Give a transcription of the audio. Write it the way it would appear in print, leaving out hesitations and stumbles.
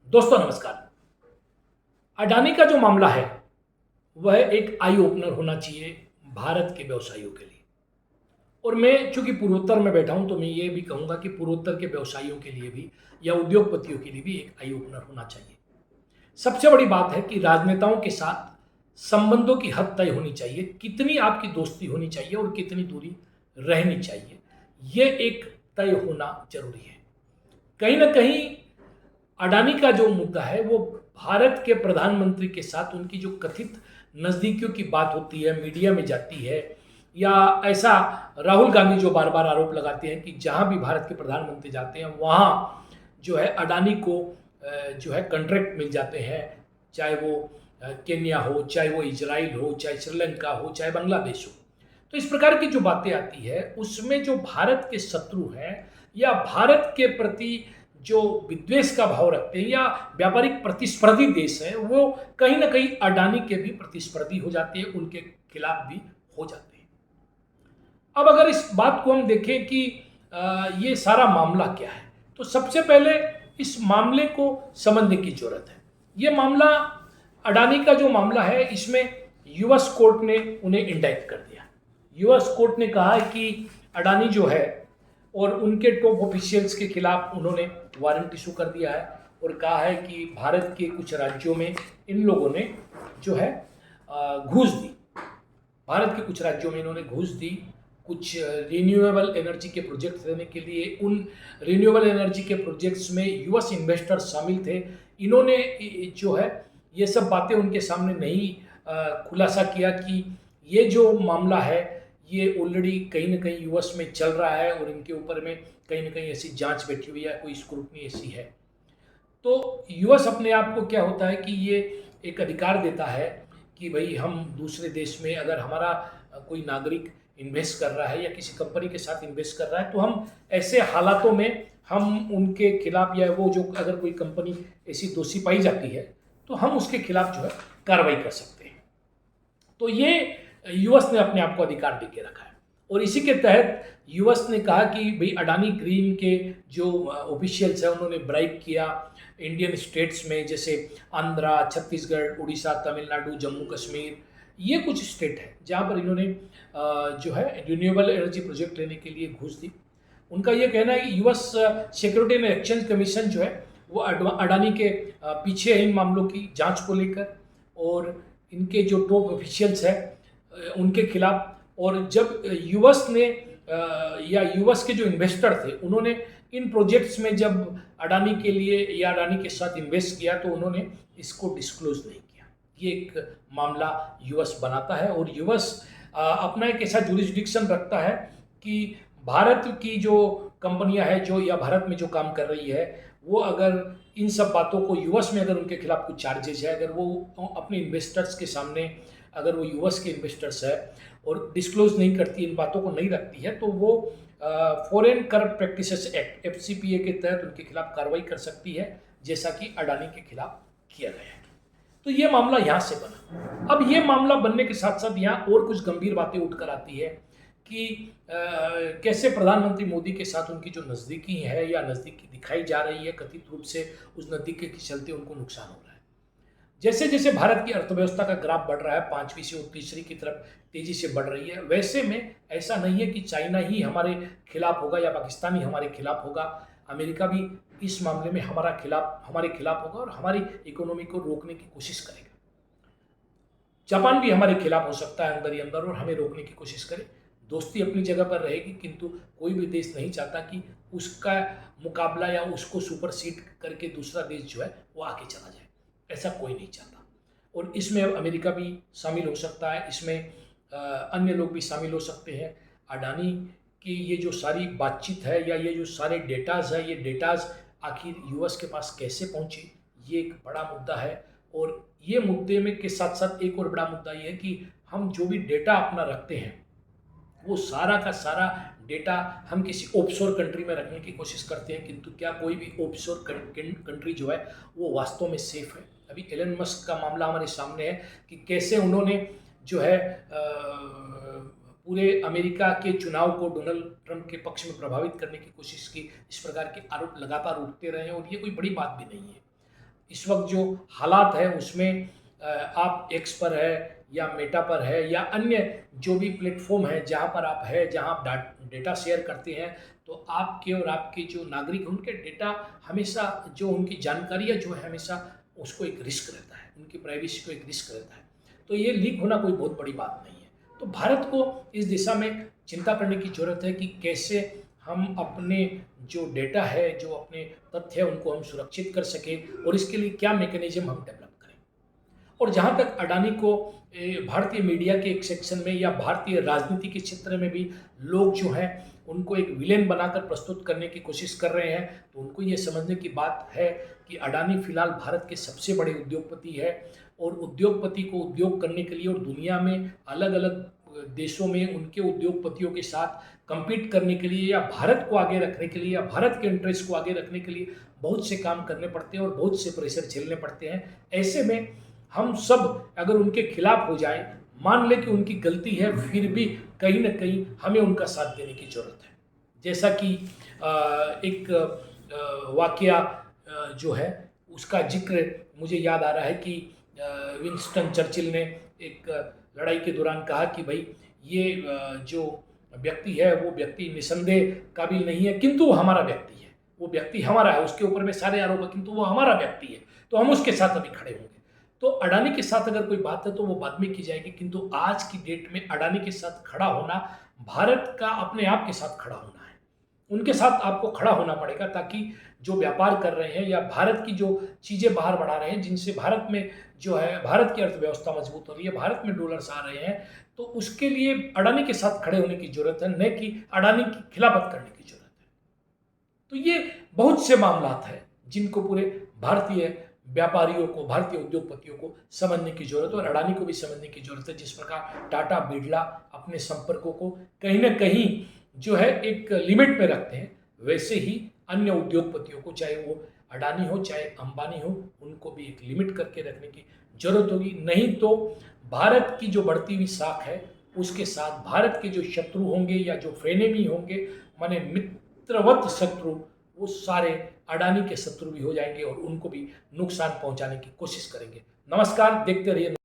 दोस्तों नमस्कार। अडानी का जो मामला है वह एक आई ओपनर होना चाहिए भारत के व्यवसायियों के लिए। और मैं चूंकि पूर्वोत्तर में बैठा हूं तो मैं ये भी कहूंगा कि पूर्वोत्तर के व्यवसायियों के लिए भी या उद्योगपतियों के लिए भी एक आई ओपनर होना चाहिए। सबसे बड़ी बात है कि राजनेताओं के साथ संबंधों की हद तय होनी चाहिए, कितनी आपकी दोस्ती होनी चाहिए और कितनी दूरी रहनी चाहिए, ये एक तय होना जरूरी है। कहीं ना कहीं अडानी का जो मुद्दा है वो भारत के प्रधानमंत्री के साथ उनकी जो कथित नज़दीकियों की बात होती है, मीडिया में जाती है, या ऐसा राहुल गांधी जो बार बार आरोप लगाते हैं कि जहां भी भारत के प्रधानमंत्री जाते हैं वहां जो है अडानी को जो है कॉन्ट्रैक्ट मिल जाते हैं, चाहे वो केन्या हो, चाहे वो इजराइल हो, चाहे श्रीलंका हो, चाहे बांग्लादेश हो। तो इस प्रकार की जो बातें आती है उसमें जो भारत के शत्रु हैं या भारत के प्रति जो विद्वेष का भाव रखते हैं या व्यापारिक प्रतिस्पर्धी देश हैं, वो कहीं ना कहीं अडानी के भी प्रतिस्पर्धी हो जाते हैं, उनके खिलाफ भी हो जाते हैं। अब अगर इस बात को हम देखें कि ये सारा मामला क्या है, तो सबसे पहले इस मामले को समझने की जरूरत है। ये मामला अडानी का जो मामला है इसमें यूएस कोर्ट ने उन्हें इंडाइट कर दिया। यूएस कोर्ट ने कहा है कि अडानी जो है और उनके टॉप ऑफिशियल्स के खिलाफ उन्होंने वारंट इशू कर दिया है और कहा है कि भारत के कुछ राज्यों में इन लोगों ने जो है घूस दी। भारत के कुछ राज्यों में इन्होंने घूस दी कुछ रिन्यूएबल एनर्जी के प्रोजेक्ट्स देने के लिए। उन रिन्यूएबल एनर्जी के प्रोजेक्ट्स में यूएस इन्वेस्टर्स शामिल थे। इन्होंने जो है ये सब बातें उनके सामने नहीं खुलासा किया कि ये जो मामला है ये ऑलरेडी कहीं ना कहीं यूएस में चल रहा है और इनके ऊपर में कहीं ना कहीं ऐसी जांच बैठी हुई है, कोई स्क्रूटनी ऐसी है। तो यूएस अपने आप को क्या होता है कि ये एक अधिकार देता है कि भाई हम दूसरे देश में अगर हमारा कोई नागरिक इन्वेस्ट कर रहा है या किसी कंपनी के साथ इन्वेस्ट कर रहा है तो हम ऐसे हालातों में हम उनके खिलाफ या वो जो अगर कोई कंपनी ऐसी दोषी पाई जाती है तो हम उसके खिलाफ जो है कार्रवाई कर सकते हैं। तो ये यूएस ने अपने आप को अधिकार दे के रखा है और इसी के तहत यूएस ने कहा कि भाई अडानी ग्रीन के जो ऑफिशियल्स हैं उन्होंने ब्राइब किया इंडियन स्टेट्स में, जैसे आंध्रा, छत्तीसगढ़, उड़ीसा, तमिलनाडु, जम्मू कश्मीर, ये कुछ स्टेट है जहाँ पर इन्होंने जो है रिन्यूएबल एनर्जी प्रोजेक्ट लेने के लिए घूस दी। उनका ये कहना है कि US security and exchange commission जो है वो अडानी के पीछे है इन मामलों की जांच को लेकर और इनके जो टॉप ऑफिशियल्स हैं उनके खिलाफ। और जब यूएस ने या यूएस के जो इन्वेस्टर थे उन्होंने इन प्रोजेक्ट्स में जब अडानी के लिए या अडानी के साथ इन्वेस्ट किया तो उन्होंने इसको डिस्क्लोज नहीं किया। ये एक मामला यूएस बनाता है और यूएस अपना एक ऐसा जुरिस्डिक्शन रखता है कि भारत की जो कंपनियां हैं जो या भारत में जो काम कर रही है वो अगर इन सब बातों को यूएस में अगर उनके खिलाफ कुछ चार्जेस है, अगर वो अपने इन्वेस्टर्स के सामने अगर वो यूएस के इन्वेस्टर्स है और डिस्क्लोज नहीं करती, इन बातों को नहीं रखती है, तो वो फॉरेन करप्ट प्रैक्टिसेस एक्ट एफसीपीए के तहत उनके खिलाफ कार्रवाई कर सकती है, जैसा कि अडानी के खिलाफ किया गया है। तो ये मामला यहाँ से बना। अब ये मामला बनने के साथ साथ यहाँ और कुछ गंभीर बातें उठकर आती है कि कैसे प्रधानमंत्री मोदी के साथ उनकी जो नज़दीकी है या नज़दीकी दिखाई जा रही है, कथित रूप से उस नज़दीकी के चलते उनको नुकसान हो रहा है। जैसे जैसे भारत की अर्थव्यवस्था का ग्राफ बढ़ रहा है, पांचवी से और तीसरी की तरफ तेजी से बढ़ रही है, वैसे में ऐसा नहीं है कि चाइना ही हमारे खिलाफ होगा या पाकिस्तान ही हमारे खिलाफ होगा। अमेरिका भी इस मामले में हमारे खिलाफ होगा और हमारी इकोनॉमी को रोकने की कोशिश करेगा। जापान भी हमारे खिलाफ हो सकता है अंदर ही अंदर और हमें रोकने की कोशिश करे। दोस्ती अपनी जगह पर रहेगी, किंतु कोई भी देश नहीं चाहता कि उसका मुकाबला या उसको सुपरसीड करके दूसरा देश जो है वो आगे चला जाए। ऐसा कोई नहीं चाहता और इसमें अमेरिका भी शामिल हो सकता है, इसमें अन्य लोग भी शामिल हो सकते हैं। अडानी की ये जो सारी बातचीत है या ये जो सारे डेटाज है, ये डेटाज आखिर यूएस के पास कैसे पहुंचे, ये एक बड़ा मुद्दा है। और ये मुद्दे में के साथ साथ एक और बड़ा मुद्दा ये है कि हम जो भी डेटा अपना रखते हैं वो सारा का सारा डेटा हम किसी ऑफशोर कंट्री में रखने की कोशिश करते हैं, किंतु क्या कोई भी ऑफशोर कंट्री जो है वो वास्तव में सेफ है? अभी एलन मस्क का मामला हमारे सामने है कि कैसे उन्होंने जो है पूरे अमेरिका के चुनाव को डोनाल्ड ट्रंप के पक्ष में प्रभावित करने की कोशिश की। इस प्रकार के आरोप लगातार उठते रहे और ये कोई बड़ी बात भी नहीं है। इस वक्त जो हालात है उसमें आप एक्स पर है या मेटा पर है या अन्य जो भी प्लेटफॉर्म है जहाँ पर आप है, जहाँ आप डेटा शेयर करते हैं, तो आपके और आपके जो नागरिक हैं उनके डेटा हमेशा, जो उनकी जानकारियाँ जो है हमेशा उसको एक रिस्क रहता है, उनकी प्राइवेसी को एक रिस्क रहता है। तो ये लीक होना कोई बहुत बड़ी बात नहीं है। तो भारत को इस दिशा में चिंता करने की ज़रूरत है कि कैसे हम अपने जो डेटा है, जो अपने तथ्य है, उनको हम सुरक्षित कर सकें और इसके लिए क्या मैकेनिज्म हम डेवलप करें। और जहाँ तक अडानी को भारतीय मीडिया के एक सेक्शन में या भारतीय राजनीति के क्षेत्र में भी लोग जो हैं उनको एक विलेन बनाकर प्रस्तुत करने की कोशिश कर रहे हैं, तो उनको ये समझने की बात है कि अडानी फिलहाल भारत के सबसे बड़े उद्योगपति है और उद्योगपति को उद्योग करने के लिए और दुनिया में अलग अलग देशों में उनके उद्योगपतियों के साथ compete करने के लिए या भारत को आगे रखने के लिए या भारत के इंटरेस्ट को आगे रखने के लिए बहुत से काम करने पड़ते हैं और बहुत से प्रेशर झेलने पड़ते हैं। ऐसे में हम सब अगर उनके खिलाफ हो जाएं, मान लें कि उनकी गलती है, फिर भी कहीं ना कहीं हमें उनका साथ देने की ज़रूरत है। जैसा कि एक वाकया जो है उसका जिक्र मुझे याद आ रहा है कि विंस्टन चर्चिल ने एक लड़ाई के दौरान कहा कि भाई ये जो व्यक्ति है वो व्यक्ति निसंदेह काबिल नहीं है, किंतु वो हमारा व्यक्ति है, वो व्यक्ति हमारा है, उसके ऊपर में सारे आरोप है किंतु वो हमारा व्यक्ति है, तो हम उसके साथ अभी खड़े होंगे। तो अडानी के साथ अगर कोई बात है तो वो बाद में की जाएगी, किंतु आज की डेट में अडानी के साथ खड़ा होना भारत का अपने आप के साथ खड़ा होना है। उनके साथ आपको खड़ा होना पड़ेगा ताकि जो व्यापार कर रहे हैं या भारत की जो चीज़ें बाहर बढ़ा रहे हैं, जिनसे भारत में जो है भारत की अर्थव्यवस्था मजबूत हो रही है, भारत में डॉलर्स आ रहे हैं, तो उसके लिए अडानी के साथ खड़े होने की जरूरत है, न कि अडानी की खिलाफत करने की जरूरत है। तो ये बहुत से मामलात हैं जिनको पूरे भारतीय व्यापारियों को, भारतीय उद्योगपतियों को समझने की जरूरत है और अडानी को भी समझने की जरूरत है। जिस प्रकार टाटा बिरला अपने संपर्कों को कहीं ना कहीं जो है एक लिमिट में रखते हैं, वैसे ही अन्य उद्योगपतियों को, चाहे वो अडानी हो चाहे अंबानी हो, उनको भी एक लिमिट करके रखने की जरूरत होगी। नहीं तो भारत की जो बढ़ती हुई साख है उसके साथ भारत के जो शत्रु होंगे या जो फ्रेनेमी होंगे, माने मित्रवत शत्रु, वो सारे अडानी के शत्रु भी हो जाएंगे और उनको भी नुकसान पहुंचाने की कोशिश करेंगे। नमस्कार, देखते रहिए।